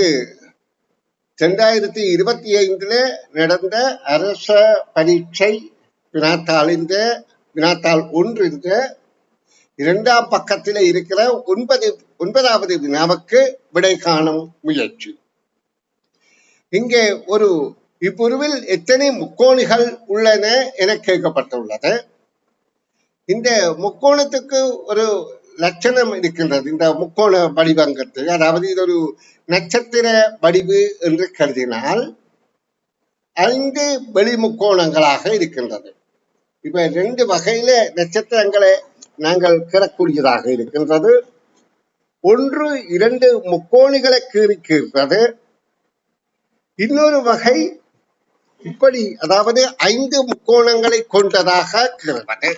இது 2025 நடந்த அரச பரீட்சை வினாத்தாள் 1 இரண்டாம் பக்கத்தில் இருக்கிற 9வது வினாவுக்கு விடை காணும் முயற்சி. இங்கே ஒரு இப்புருவில் எத்தனை முக்கோணிகள் உள்ளன என கேட்கப்பட்டுள்ளது. இந்த முக்கோணத்துக்கு ஒரு லட்சணம் இருக்கின்றது. இந்த முக்கோண வடிவங்கத்துக்கு, அதாவது இது ஒரு நட்சத்திர வடிவு என்று கருதினால் 5 வெளிமுக்கோணங்களாக இருக்கின்றது. இப்ப 2 வகையில நட்சத்திரங்களை நாங்கள் கீறக்கூடியதாக இருக்கின்றது. 1, 2 முக்கோணிகளை கீறுகிறது. இன்னொரு வகை இப்படி, அதாவது 5 முக்கோணங்களை கொண்டதாக கீறுவது.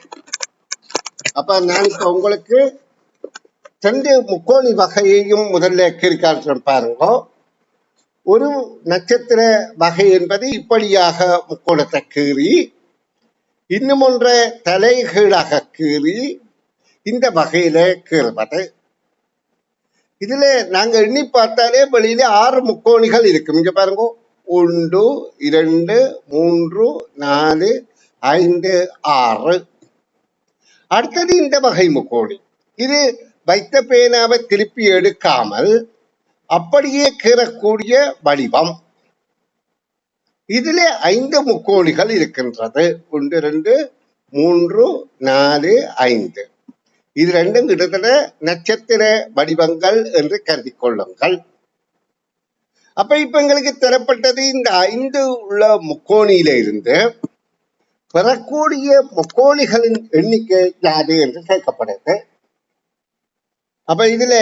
அப்ப நான் இப்ப உங்களுக்கு 2 முக்கோணி வகையையும் முதல்ல கீறிக்காட்டுறேன் பாருங்க. ஒரு நட்சத்திர வகை என்பது இப்படியாக முக்கோணத்தை கீறி, இன்னும் ஒன்றை தலைகீழாக கீறி இந்த வகையில கீறுவது. இதுல நாங்க எண்ணி பார்த்தாலே வெளியில 6 முக்கோணிகள் இருக்கும். இங்க பாருங்க, 1, 2, 3, 4, 5, 6. அடுத்தது இந்த வகை முக்கோணி. இது வைத்த பேனாவை திருப்பி எடுக்காமல் அப்படியே கீறக்கூடிய வடிவம். இதுல 5 முக்கோணிகள் இருக்கின்றது. 1, 2, 3, 4, 5. இது ரெண்டும் கிட்டத்தட்ட நட்சத்திர வடிவங்கள் என்று கருதி கொள்ளுங்கள். அப்ப இப்ப எங்களுக்கு தரப்பட்டது இந்த 5 உள்ள முக்கோணியில இருந்து பெறக்கூடிய முக்கோணிகளின் எண்ணிக்கை யாது என்று கேட்கப்படுது. அப்ப இதுல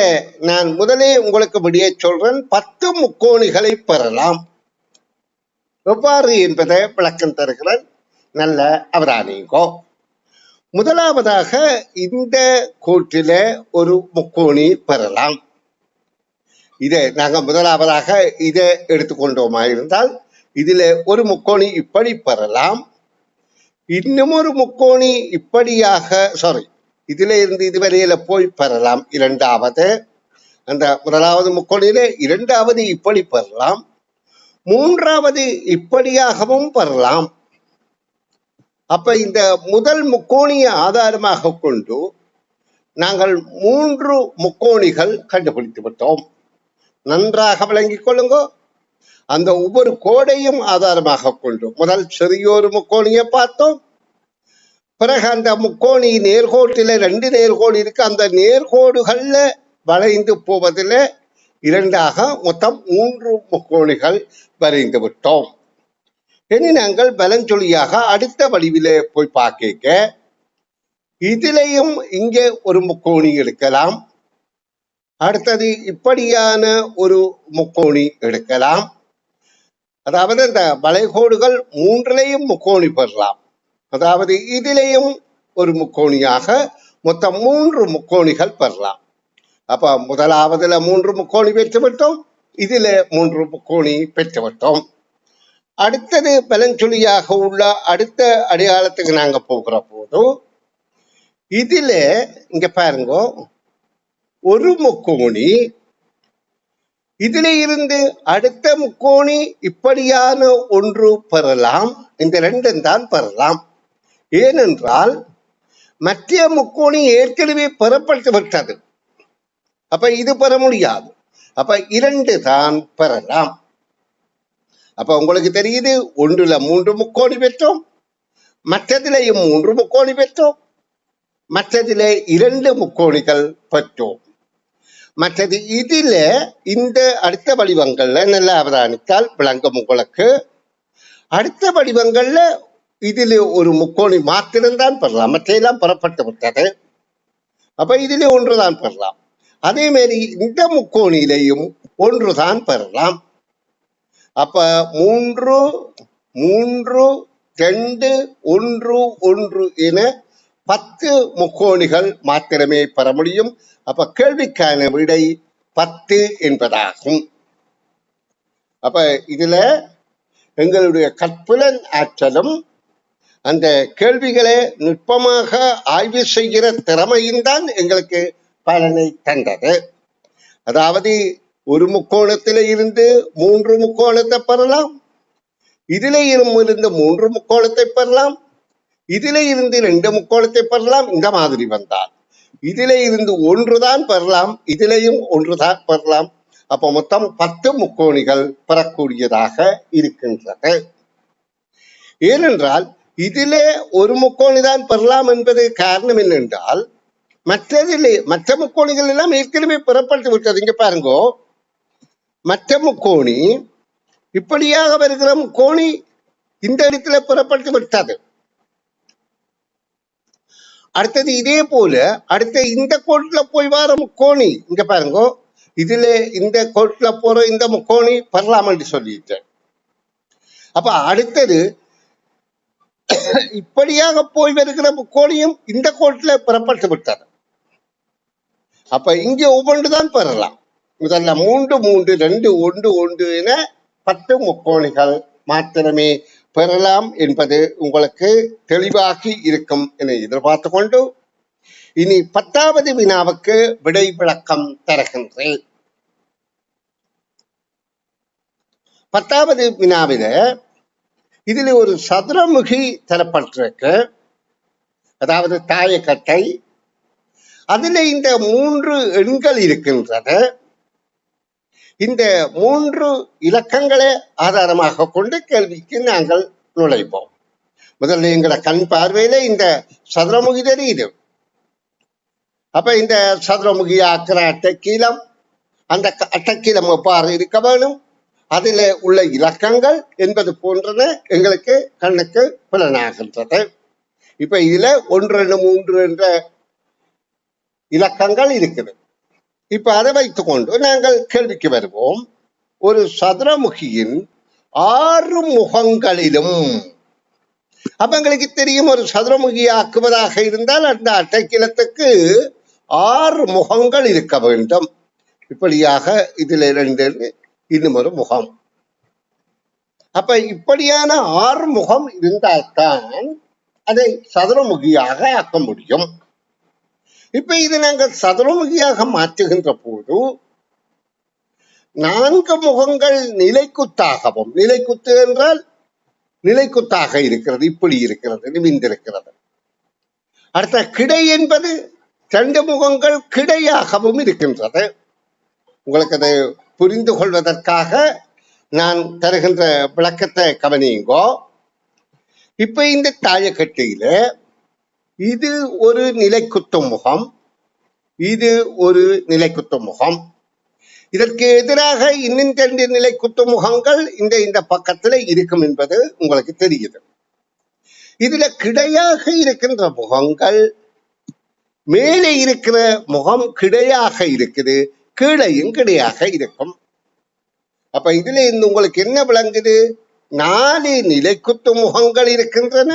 நான் முதலே உங்களுக்கு விடிய சொல்றேன். 10 முக்கோணிகளை பெறலாம். எவ்வாறு என்பதை விளக்கம் தருகிறேன், நல்ல அவதானிங்கோ. முதலாவதாக இந்த கோட்டில ஒரு முக்கோணி பெறலாம். இதை நாங்க முதலாவதாக இதை எடுத்துக்கொண்டோமா இருந்தால் இதுல ஒரு முக்கோணி இப்படி பெறலாம். இன்னும் ஒரு முக்கோணி இப்படியாக, இதுல இருந்து இதுவரையில போய் பெறலாம். இரண்டாவது, அந்த முதலாவது முக்கோணியில இரண்டாவது இப்படி பெறலாம். மூன்றாவது இப்படியாகவும் பெறலாம். அப்ப இந்த முதல் முக்கோணியை ஆதாரமாக கொண்டு நாங்கள் 3 முக்கோணிகள் கண்டுபிடித்து விட்டோம். நன்றாக விளங்கிக் கொள்ளுங்க. அந்த ஒவ்வொரு கோடையும் ஆதாரமாக கொண்டு முதல் சிறியோரு முக்கோணியை பார்த்தோம். பிறகு அந்த முக்கோணி நேர்கோட்டில 2 நேர்கோடு இருக்கு. அந்த நேர்கோடுகள்ல வளைந்து போவதில் 2ஆக மொத்தம் 3 முக்கோணிகள் வரைந்து விட்டோம். இனி நாங்கள் பலஞ்சொலியாக அடுத்த வடிவிலே போய் பார்க்க, இதிலையும் இங்கே ஒரு முக்கோணி எடுக்கலாம். அடுத்தது இப்படியான ஒரு முக்கோணி எடுக்கலாம். அதாவது இந்த வளைகோடுகள் 3லையும் முக்கோணி பெறலாம். அதாவது இதிலையும் ஒரு முக்கோணியாக மொத்தம் 3 முக்கோணிகள் பெறலாம். அப்ப முதலாவதுல 3 முக்கோணி பெற்றுவிட்டோம். இதுல 3 முக்கோணி பெற்றுவிட்டோம். அடுத்தது பலஞ்சொலியாக உள்ள அடுத்த அடையாளத்துக்கு நாங்க போகிற போது இதுல இங்க பாருங்க, ஒரு முக்கோணி, இதுல இருந்து அடுத்த முக்கோணி இப்படியான ஒன்று பெறலாம். இந்த 2 தான் பெறலாம். ஏனென்றால் மற்ற முக்கோணி ஏற்கனவே பெறப்பட்டு விட்டது. அப்ப இது பெற முடியாது. அப்ப 2 தான் பெறலாம். அப்ப உங்களுக்கு தெரியுது, ஒன்றுல 3 முக்கோணி பெற்றோம், மற்றதிலையும் 3 முக்கோணி பெற்றோம், மற்றதிலே 2 முக்கோணிகள் பெற்றோம். மற்றது இதுல இந்த அடுத்த வடிவங்கள்ல நல்லா அவதானித்தால் விளங்கும் உங்களுக்கு. அடுத்த வடிவங்கள்ல இதுல ஒரு முக்கோணி மாத்திரம்தான் பெறலாம், மற்றையெல்லாம் பெறப்பட்டு விட்டது. அப்ப இதுல 1 தான் பெறலாம். அதே மாதிரி இந்த முக்கோணியிலையும் 1 தான் பெறலாம். அப்ப 3, 3, 2, 1, 1 என 10 முக்கோணிகள் மாத்திரமே பெற முடியும். அப்ப கேள்விக்கான விடை 10 என்பதாகும். அப்ப இதுல எங்களுடைய கற்புலன் ஆற்றலும் அந்த கேள்விகளை நுட்பமாக ஆய்வு செய்கிற திறமையும் தான் எங்களுக்கு பலனை தந்தது. அதாவது ஒரு முக்கோணத்தில இருந்து 3 முக்கோணத்தை பெறலாம், இதில இருந்து 3 முக்கோணத்தை பெறலாம், இதில இருந்து 2 முக்கோணத்தை பெறலாம். இந்த மாதிரி வந்தால் இதில இருந்து 1 தான் பெறலாம், இதிலையும் 1 தான் பெறலாம். அப்ப மொத்தம் 10 முக்கோணிகள் பெறக்கூடியதாக இருக்கின்றது. ஏனென்றால் இதிலே ஒரு முக்கோணி தான் பெறலாம் என்பது காரணம் என்னென்றால் மற்ற முக்கோணிகள் எல்லாம் ஏற்கனவே பெறப்பட்டு விட்டது. இங்க பாருங்கோ, மற்ற முக்கோணி இப்படியாக வருகிற முக்கோணி இந்த இடத்துல பெறப்பட்டு விட்டது. அடுத்தது இதே போல அடுத்த இந்த கோட்டுல போய் வர முக்கோணி இங்க பாருங்கோ, இதுல இந்த கோட்டுல போற இந்த முக்கோணி பெறலாம் என்று சொல்லிட்டேன். அப்ப அடுத்தது இப்படியாக போய் வருகிற முக்கோணியும் இந்த கோட்டுல பெறப்பட்டு விட்டது. அப்ப இங்க ஒவ்வொன்றுதான் பெறலாம். முதல்ல 3 3 2 1 1 என 10 முக்கோணிகள் மாத்திரமே பெறலாம் என்பது உங்களுக்கு தெளிவாகி இருக்கும் என எதிர்பார்த்து கொண்டு இனி 10வது வினாவுக்கு விடை விளக்கம் தருகின்றேன். 10வது வினாவில இதில் ஒரு சதுரமுகி தரப்பட்டிருக்கு, அதாவது தாயக்கட்டை. அதுல இந்த 3 எண்கள் இருக்கின்றது. இந்த 3 இலக்கங்களை ஆதாரமாக கொண்டு கேள்விக்கு நாங்கள் நுழைப்போம். முதல்ல எங்களோட கண் பார்வையில இந்த சதுரமுகி தெரியுது. அப்ப இந்த சதுரமுகி ஆக்கிற அட்டைக்கீலம், அந்த அட்டைக்கீலம் எவ்வாறு இருக்க வேணும், அதில் உள்ள இலக்கங்கள் என்பது போன்றன எங்களுக்கு கண்ணுக்கு புலனாகின்றது. இப்ப இதுல 1 2 3 என்ற இலக்கங்கள் இருக்குது. இப்ப அதை வைத்துக்கொண்டு நாங்கள் கேள்விக்கு வருவோம். ஒரு சதுரமுகியின் 6 முகங்களிலும், அப்ப எங்களுக்கு தெரியும் ஒரு சதுரமுகி ஆக்குவதாக இருந்தால் அந்த அட்டைக்கிலத்துக்கு 6 முகங்கள் இருக்க வேண்டும். இப்படியாக இதுல 2 இன்னும் ஒரு முகம். அப்ப இப்படியான 6 முகம் இருந்தால்தான் அதை சதுரமுகியாக ஆக்க முடியும். இப்ப இது நாங்கள் சதுரமுகியாக மாற்றுகின்ற போது 4 முகங்கள் நிலைக்குத்தாகவும், நிலைக்குத்து என்றால் நிலைக்குத்தாக இருக்கிறது, இப்படி இருக்கிறது, நிமிந்திருக்கிறது. அடுத்த கிடை என்பது 2 முகங்கள் கிடையாகவும் இருக்கின்றது. உங்களுக்கு அதை புரிந்து கொள்வதற்காக நான் தருகின்ற விளக்கத்தை கவனியுங்கோ. இப்ப இந்த தாயக்கட்டையில இது ஒரு நிலைக்குத்து முகம், இது ஒரு நிலைக்குத்து முகம். இதற்கு எதிராக இன்னும் 2 நிலைக்குத்து முகங்கள் இந்த பக்கத்துல இருக்கும் என்பது உங்களுக்கு தெரியுது. இதுல கிடையாக இருக்கின்ற முகங்கள், மேலே இருக்கிற முகம் கிடையாக இருக்குது, கீழையும் கிடையாக இருக்கும். அப்ப இதுல இருந்து உங்களுக்கு என்ன விளங்குது, 4 நிலைக்குத்து முகங்கள் இருக்கின்றன,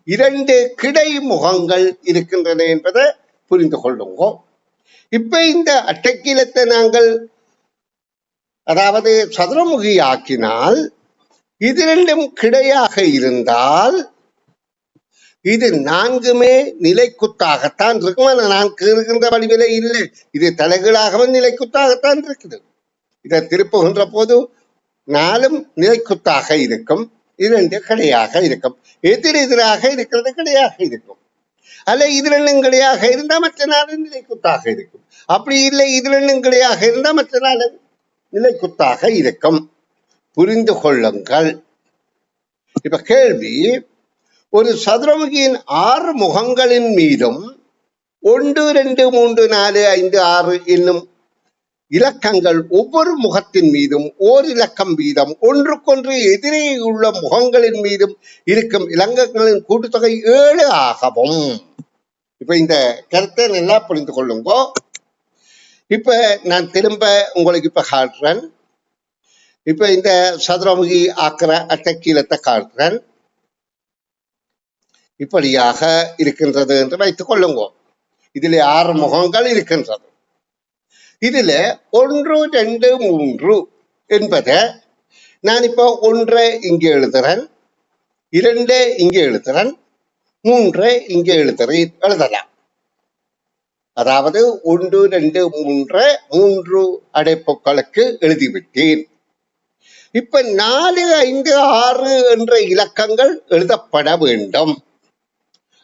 2 கிடை முகங்கள் இருக்கின்றன என்பதை புரிந்து கொள்ளுங்க. இப்ப இந்த அட்டைக்கீலத்தை நாங்கள் அதாவது சதுரமுகி ஆக்கினால் இது 2ம் கிடையாக இருந்தால் இது 4மே நிலைக்குத்தாகத்தான் இருக்கும். நான் கீறுகின்ற வடிவில இல்லை, இது தலைகீழாகவும் நிலைக்குத்தாகத்தான் இருக்குது. இதை திருப்புகின்ற போது 4ம் நிலைக்குத்தாக இருக்கும், 2 கிடையாக இருக்கும். எதிரெதிராக இருக்கிறது கிடையாக இருக்கும். அல்ல இது 2ம் கிடையாக இருந்தா மற்ற 4 நிலைக்குத்தாக இருக்கும். அப்படி இல்லை இது 2ம் கிடையாக இருந்தா மற்ற 4 நிலைக்குத்தாக இருக்கும். புரிந்து கொள்ளுங்கள். இப்ப கேள்வி, ஒரு சதுரமுகியின் 6 முகங்களின் மீதும் 1 2 3 4 5 6 என்னும் இலக்கங்கள் ஒவ்வொரு முகத்தின் மீதும் ஓர் இலக்கம் வீதம் ஒன்றுக்கொன்று எதிரே உள்ள முகங்களின் மீதும் இருக்கும் இலக்கங்களின் கூட்டுத்தொகை 7 ஆகவும். இப்ப இந்த கருத்தை நல்லா புரிந்து கொள்ளுங்க. இப்ப நான் திரும்ப உங்களுக்கு இப்ப காட்டுறேன். இப்ப இந்த சதுரமுகி ஆக்கிற அட்டைக்கீலத்தை காட்டுறேன். இப்படியாக இருக்கின்றது என்று வைத்துக் கொள்ளுங்க. இதில் 6 முகங்கள் இருக்கின்றது. இதுல 1 2 3 என்பதை நான் இப்போ 1 இங்கே எழுதுறேன், 2 இங்கே எழுதுறேன், 3 இங்கே எழுதலாம். அதாவது 1, 2, 3 3 அடைப்புகளுக்கு எழுதிவிட்டேன். இப்ப 4, 5, 6 என்ற இலக்கங்கள் எழுதப்பட வேண்டும்.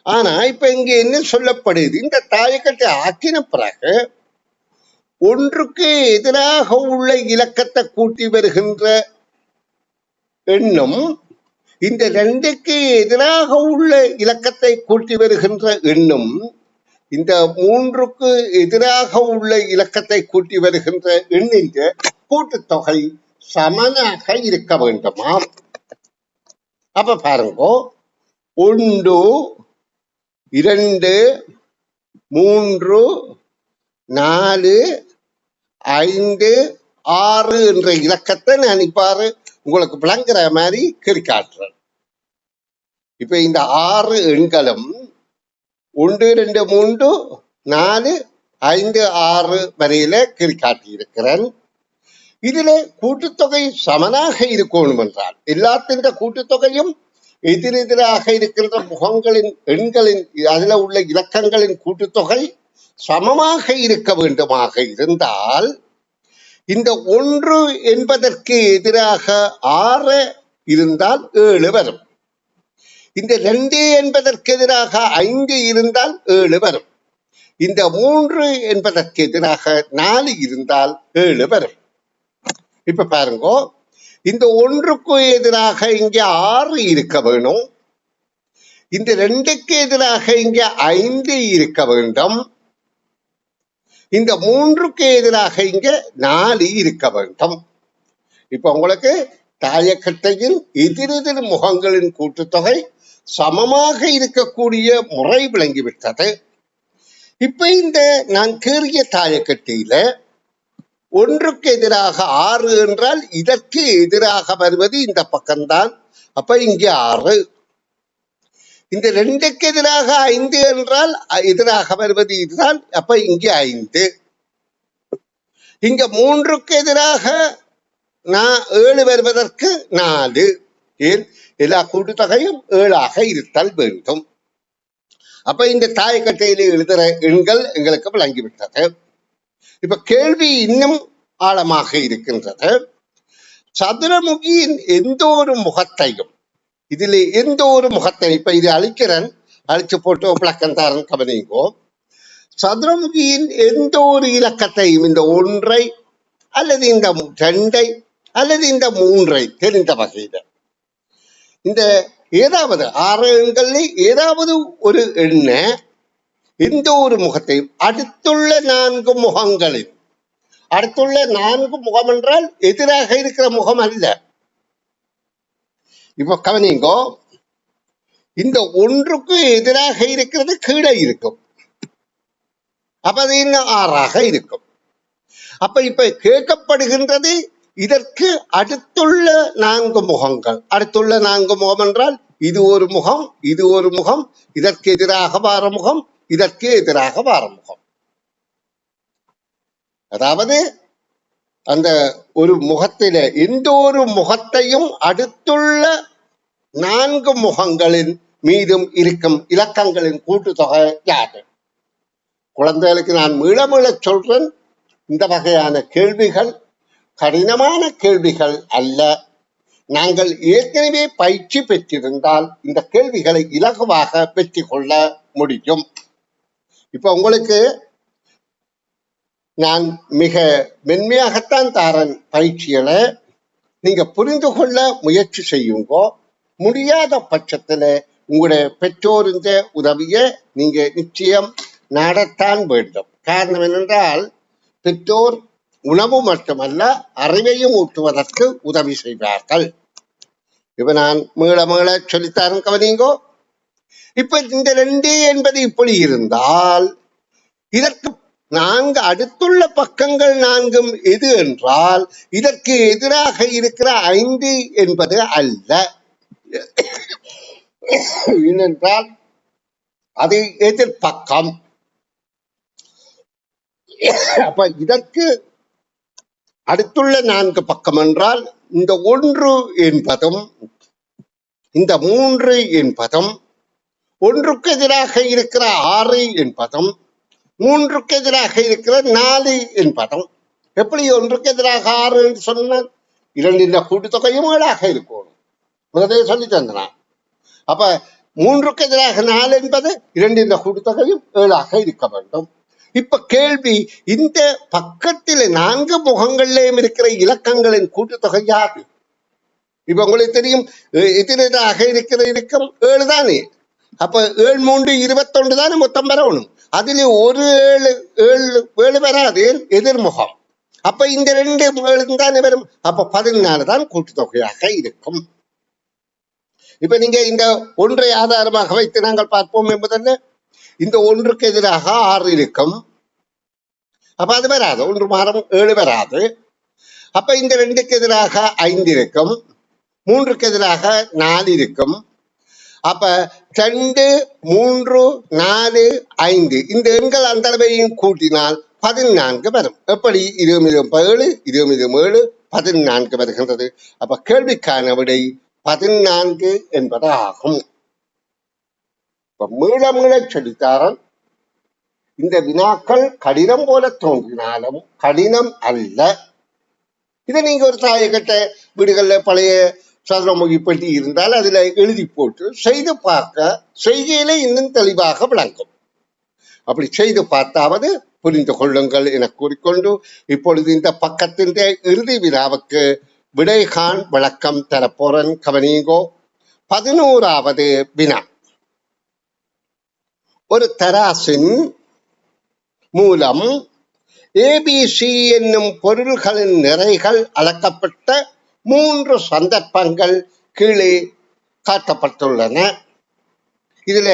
ஆனா இப்ப இங்க என்ன சொல்லப்படுது, இந்த தாயக்கட்டை ஆக்கின பிறகு ஒன்றுக்கு எதிராக உள்ள இலக்கத்தை கூட்டி வருகின்ற எண்ணும் இந்த 2க்கு எதிராக உள்ள இலக்கத்தை கூட்டி வருகின்ற எண்ணும் இந்த 3க்கு எதிராக உள்ள இலக்கத்தை கூட்டி வருகின்ற எண்ணின் கூட்டுத்தொகை சமனாக இருக்க வேண்டுமா? அப்ப பாருங்க, 1, 2, 3, 4, 5, 6 என்ற இலக்கத்தை நான் இப்பாரு உங்களுக்கு விளங்குற மாதிரி கிரிக்காட்டுறேன். இப்ப இந்த 6 எண்களும் 1, 2, 3, 4, 5, 6 வரையில கிரிக்காட்டி இருக்கிறேன். இதுல கூட்டுத்தொகை சமனாக இருக்கணும் என்றால் எல்லாத்தின் கூட்டுத்தொகையும் எதிரெதிராக இருக்கின்ற முகங்களின் எண்களின் அதுல உள்ள இலக்கங்களின் கூட்டுத்தொகை சமமாக இருக்க வேண்டுமாக இருந்தால் இந்த 1 என்பதற்கு எதிராக 6 இருந்தால் 7 வரும். இந்த 2 என்பதற்கு எதிராக 5 இருந்தால் 7 வரும். இந்த 3 என்பதற்கு எதிராக 4 இருந்தால் 7 வரும். இப்ப பாருங்க, இந்த 1க்கு எதிராக இங்க 6 இருக்க வேணும். இந்த 2க்கு எதிராக இங்க 5 இருக்க வேண்டும். இந்த 3க்கு எதிராக இங்க 4 இருக்க வேண்டும். இப்ப உங்களுக்கு தாயக்கட்டையின் எதிரெதிர் முகங்களின் கூட்டுத்தொகை சமமாக இருக்கக்கூடிய முறை விளங்கிவிட்டது. இப்ப இந்த நான் கீறிய தாயக்கட்டையில 1க்கு எதிராக 6 என்றால் இதற்கு எதிராக வருவது இந்த பக்கம்தான். அப்ப இங்க 6. இந்த 2க்கு எதிராக 5 என்றால் எதிராக வருவது இதுதான். அப்ப இங்க 5. இங்க 3க்கு எதிராக 7 வருவதற்கு 4. ஏன் எல்லா கூட்டுத்தொகையும் 7ஆக இருத்தல் வேண்டும். அப்ப இந்த தாயக்கட்டையில எழுதுற எண்கள் எங்களுக்கு விளங்கிவிட்டது. இப்ப கேள்வி இன்னும் ஆழமாக இருக்கின்றது. சதுரமுகியின் எந்த ஒரு முகத்தையும் இதுல எந்த ஒரு முகத்தை இப்ப இது அழிக்கிறேன், அழிச்சு போட்டு விளக்கந்தாரன் கவனிங்கோ. சதுரமுகியின் எந்த ஒரு இலக்கத்தையும் இந்த 1 அல்லது இந்த 2 அல்லது இந்த 3 தெரிந்த வகையில இந்த ஏதாவது 6 எண்களில் ஏதாவது ஒரு எண்ண எந்த ஒரு முகத்தையும் அடுத்துள்ள 4 முகங்களில் அடுத்துள்ள 4 முகம் என்றால் எதிராக இருக்கிற முகம் அல்ல. இப்ப கவனிங்கோ, இந்த 1க்கு எதிராக இருக்கிறது கீழே இருக்கும். அப்ப அது இன்னும் 6ஆக இருக்கும். அப்ப இப்ப கேட்கப்படுகின்றது இதற்கு அடுத்துள்ள 4 முகங்கள். அடுத்துள்ள 4 முகம் என்றால் இது ஒரு முகம், இது ஒரு முகம், இதற்கு எதிராக வார முகம், இதற்கு எதிராக வார முகம். அதாவது அந்த ஒரு முகத்தில எந்த ஒரு முகத்தையும் அடுத்துள்ள 4 முகங்களின் மீதும் இருக்கும் இலக்கங்களின் கூட்டுத்தொகை யாது? குழந்தைகளுக்கு நான் மீள சொல்றேன், இந்த வகையான கேள்விகள் கடினமான கேள்விகள் அல்ல. நாங்கள் ஏற்கனவே பயிற்சி பெற்றிருந்தால் இந்த கேள்விகளை இலகுவாக வெற்றி கொள்ள முடியும். இப்ப உங்களுக்கு நான் மிக மென்மையாகத்தான் தாரன் பயிற்சிகளை, நீங்க புரிந்து கொள்ள முயற்சி செய்யுங்கோ. முடியாத பட்சத்துல உங்களுடைய பெற்றோரின் உதவியை நீங்க நிச்சயம் நாடத்தான் வேண்டும். காரணம் என்னென்றால் பெற்றோர் உணவு மட்டுமல்ல அறிவையும் ஊட்டுவதற்கு உதவி செய்வார்கள். இப்ப நான் மீள சொல்லித்தாரும் கவனிங்கோ. இப்ப இந்த 2 என்பது இப்படி இருந்தால் இதற்கு 4 அடுத்துள்ள பக்கங்கள் 4 எது என்றால் இதற்கு எதிராக இருக்கிற 5 என்பது அல்ல. ஏனென்றால் அது எதிர்பக்கம். அப்ப இதற்கு அடுத்துள்ள 4 பக்கம் என்றால் இந்த 1 என்பதும் இந்த 3 என்பதும் 1க்கு எதிராக இருக்கிற 6 என்பதும் மூன்றுக்கு எதிராக இருக்கிற 4 என்பதும் எப்படி ஒன்றுக்கு எதிராக 6 என்று சொன்னால் 2 கூட்டுத்தொகையும் 7ஆக இருக்கும். முதலே சொல்லி தந்தனான். அப்ப 3க்கு எதிராக 4 என்பது 2 கூட்டுத்தொகையும் 7ஆக இருக்க வேண்டும். இப்ப கேள்வி, இந்த பக்கத்தில் 4 முகங்களிலேயும் இருக்கிற இலக்கங்களின் கூட்டுத்தொகை யாது? இப்ப உங்களுக்கு தெரியும், எதிராக இருக்கிற இலக்கம் 7 தானே. அப்ப 7 3 21 தானே மொத்தம் வரணும். அதுல ஒரு 7 வராது, எதிர்முகம். அப்ப இந்த 2 7 தானே வரும். அப்ப 14 தான் கூட்டுத்தொகையாக இருக்கும். இப்ப நீங்க இந்த ஒன்றை ஆதாரமாக வைத்து நாங்கள் பார்ப்போம் என்பதல்ல. இந்த ஒன்றுக்கு எதிராக 6 இருக்கும். அப்ப அது வராது, 1 மாறும் 7 வராது. அப்ப இந்த 2க்கு எதிராக 5 இருக்கும், 3க்கு எதிராக 4 இருக்கும். அப்ப 2 3 4 5 இந்த எண்கள் அந்த அளவையும் கூட்டினால் 14 வரும். எப்படி? 20 7 20 7 14 வருகின்றது. அப்ப கேள்விக்கான விடை 14 என்பது ஆகும். மீள மீள சொல்லித்தாரன், இந்த வினாக்கள் கடினம் போல தோன்றினாலும் கடினம் அல்ல. இதை நீங்க ஒரு தாயக்கட்ட வீடுகளில் பழைய சதுரமுகி பெட்டி இருந்தால் அதுல எழுதி போட்டு செய்து பார்க்க செய்கையில இன்னும் தெளிவாக விளங்கும். அப்படி செய்து பார்த்தாவது புரிந்து கொள்ளுங்கள் என கூறிக்கொண்டு இப்பொழுது இந்த பக்கத்தின் இறுதி வினாவுக்கு விடைகான் விளக்கம் தரப்போறன். கவனிங்கோ. 11வது வினா. ஒரு தராசின் மூலம் ஏபிசி என்னும் பொருள்களின் நிறைகள் அளக்கப்பட்ட 3 சந்தர்ப்பங்கள் கீழே காட்டப்பட்டுள்ளன. இதுல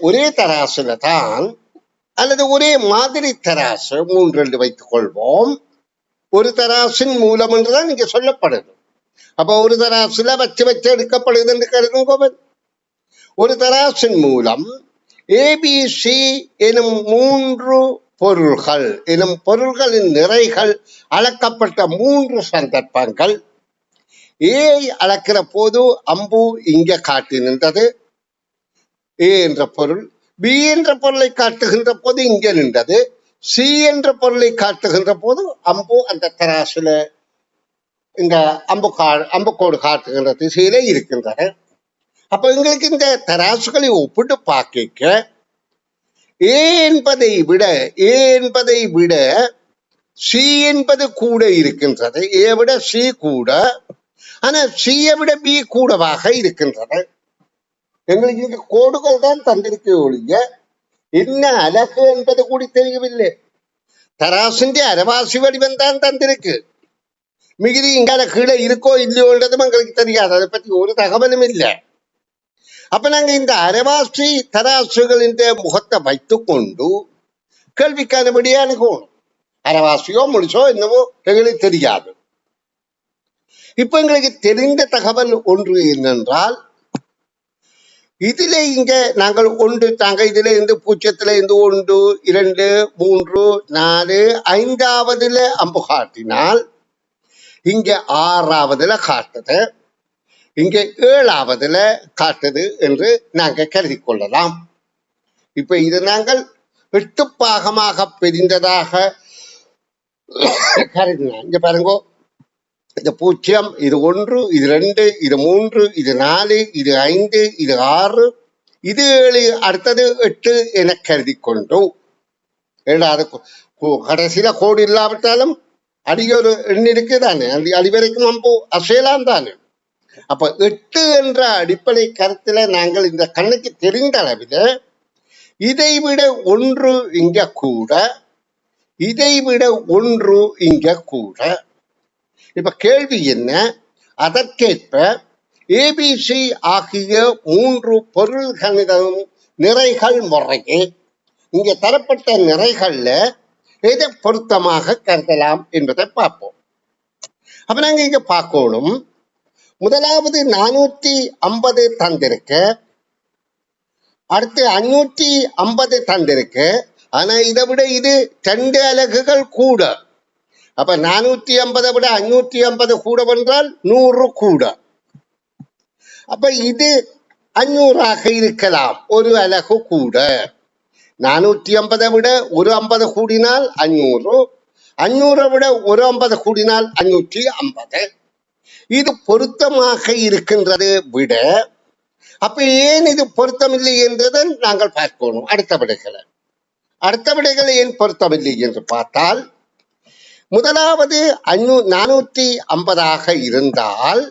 ஒரே தராசுல தான் அல்லது ஒரே மாதிரி தராசு 3 என்று வைத்துக் கொள்வோம். ஒரு தராசின் மூலம் என்றுதான் இங்க சொல்லப்படுது. அப்ப ஒரு தராசுல வச்சு எடுக்கப்படுது என்று கருதுங்க. ஒரு தராசின் மூலம் ஏபிசி எனும் 3 பொருள்கள் எனும் பொருள்களின் நிறைகள் அளக்கப்பட்ட 3 சந்தர்ப்பங்கள். ஏ அளக்கிற போது அம்பு இங்க காட்டி நின்றது, ஏ என்ற பொருள். பி என்ற பொருளை காட்டுகின்ற போது இங்க நின்றது. சி என்ற பொருளை காட்டுகின்ற போது அம்பு அந்த தராசுல இந்த அம்புக்கோடு காட்டுகின்ற திசையில இருக்கின்றன. அப்ப எங்களுக்கு இந்த தராசுகளை ஒப்பிட்டு பார்க்க ஏ என்பதை விட சி என்பது கூட இருக்கின்றது. ஏ விட சி கூட, ஆனா சியை விட பி கூடவாக இருக்கின்றது. எங்களுக்கு இங்க கோடுகள் தான் தந்திருக்க ஒழிய என்ன அழகு என்பது கூடி தெரியவில்லை. தராசின் அரவாசி வடிவம் தான் தந்திருக்கு. மிகுதி இங்கால கீழே இருக்கோ இல்லையோன்றதும் எங்களுக்கு தெரியாது. அதை பற்றி ஒரு தகவலும் இல்லை. அப்ப நாங்க இந்த அரவாசி தராசுகளின் முகத்தை வைத்துக் கொண்டு கேள்விக்கானபடியே அணுகணும். அரவாசியோ முழுசோ என்னவோ எங்களுக்கு தெரியாது. இப்ப எங்களுக்கு தெரிந்த தகவல் ஒன்று என்னென்றால், இதுல இங்க நாங்கள் இதுல இருந்து 0 இருந்து 1 2 3 4 5வதுல அம்பு காட்டினால் இங்க 6வதுல காட்டுது, இங்க 7வதுல காட்டுது என்று நாங்கள் கருதி கொள்ளலாம். இப்ப இது நாங்கள் 8 பாகமாக பிரிந்ததாக கருதினோம். இங்க பாருங்க, இது 0, இது 1, இது 2, இது 3, இது 4, இது 5, இது 6, இது 7, அடுத்தது 8 என கருதி கொண்டோம். அது கடைசியில கோடு இல்லாவிட்டாலும் அடியொரு எண் இருக்குதானே, அந்த அடிவரைக்கும் நம்ம அசையலாம் தானே. அப்ப 8 என்ற அடிப்படை கருத்துல நாங்கள் இந்த கண்ணுக்கு தெரிந்த அளவில் இதை விட 1 இங்க கூட, இதை விட 1 இங்க கூட. இப்ப கேள்வி என்ன? அதற்கேற்ப ஏபிசி ஆகிய 3 பொருள்களின் நிறைகள் முறையே இங்க தரப்பட்ட நிறைகள்ல எதை பொருத்தமாக கருதலாம் என்பதை பார்ப்போம். அப்ப நாங்க இங்க பார்க்கணும். முதலாவது 450 தந்திருக்கு, அடுத்து 550 தந்திருக்கு. ஆனா இதை விட இது 2 அலகுகள் கூட. அப்ப 450 விட 550 கூட என்றால் 100 கூட. அப்ப இது 500ஆக இருக்கலாம், 1 அலகு கூட. 450 விட ஒரு 50 கூடினால் 500, 500 விட ஒரு 50 கூடினால் 550. இது பொருத்தமாக இருக்கின்றது விட. அப்ப ஏன் இது பொருத்தமில்லை என்றதை நாங்கள் பார்க்கணும். அடுத்த விடைகளை ஏன் பொருத்தமில்லை என்று பார்த்தால், முதலாவது 450 இருந்தால்,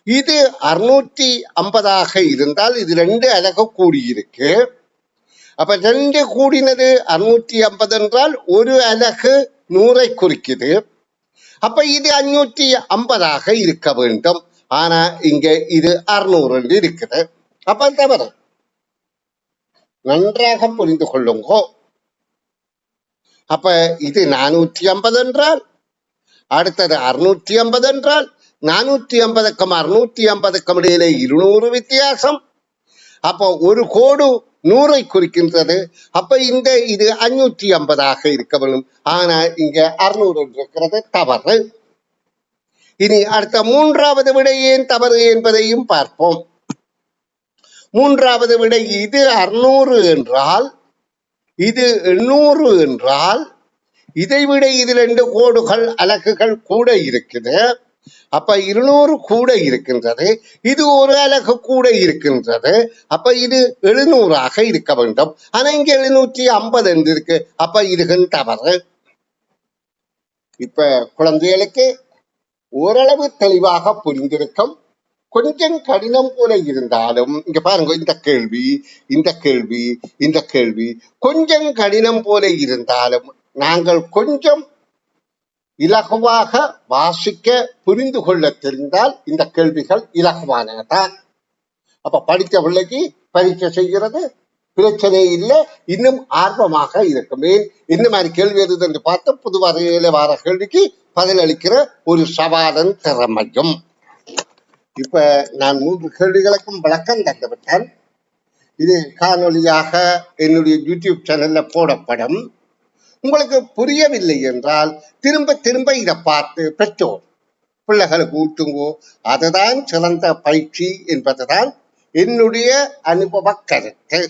இது 650 இருந்தால், இது 2 அலகு கூடியிருக்கு. அப்ப 2 கூடினது 650 என்றால் ஒரு அலகு 100 குறிக்குது. அப்ப இது 550 இருக்க வேண்டும். ஆனா இங்க இது 600 இருக்குது. அப்ப தவறு. நன்றாக புரிந்து கொள்ளுங்க. அப்ப இது 450 என்றால், அடுத்தது 650 என்றால், 450க்கும் 650க்கும் இடையிலே 200 வித்தியாசம். அப்போ ஒரு கோடு 100 குறிக்கின்றது. அப்ப இது 550 இருக்க வேண்டும். ஆனா இங்க 600 இருக்கிறது. தவறு. இனி அடுத்த மூன்றாவது விடை ஏன் தவறு என்பதையும் பார்ப்போம். மூன்றாவது விடை, இது 600 என்றால், இது 800 என்றால், இதைவிட இது 2 கோடுகள் அலகுகள் கூட இருக்குது. அப்ப 200 கூட இருக்கின்றது. இது ஒரு அலகு கூட இருக்கின்றது. அப்ப இது 700 இருக்க வேண்டும். ஆனா இங்க 750 என்று இருக்கு. அப்ப இதுகள் தவறு. இப்ப குழந்தைகளுக்கு ஓரளவு தெளிவாக புரிந்திருக்கும். கொஞ்சம் கடினம் போல இருந்தாலும், இங்க பாருங்க, இந்த கேள்வி கொஞ்சம் கடினம் போல இருந்தாலும் நாங்கள் கொஞ்சம் இலகுவாக வாசிக்க புரிந்து கொள்ள தெரிந்தால் இந்த கேள்விகள் இலகுவானதான். அப்ப படித்த பிள்ளைக்கு பரீட்சை செய்கிறது பிரச்சனை இல்லை, இன்னும் ஆர்வமாக இருக்கும். ஏன் இந்த மாதிரி கேள்வி எது என்று பார்த்து புது வகையில வார கேள்விக்கு பதிலளிக்கிற ஒரு சவாலன் திறமையும். இப்ப நான் 3 கேள்விகளுக்கும் விளக்கம் தந்துவிட்டேன். இது காணொலியாக என்னுடைய யூடியூப் சேனல்ல போடப்படும். உங்களுக்கு புரியவில்லை என்றால் திரும்ப திரும்ப இதை பார்த்து பெற்றோர் பிள்ளைகளுக்கு ஊட்டுங்கோ. அதுதான் சிறந்த பயிற்சி என்பதுதான் என்னுடைய அனுபவ கருத்து.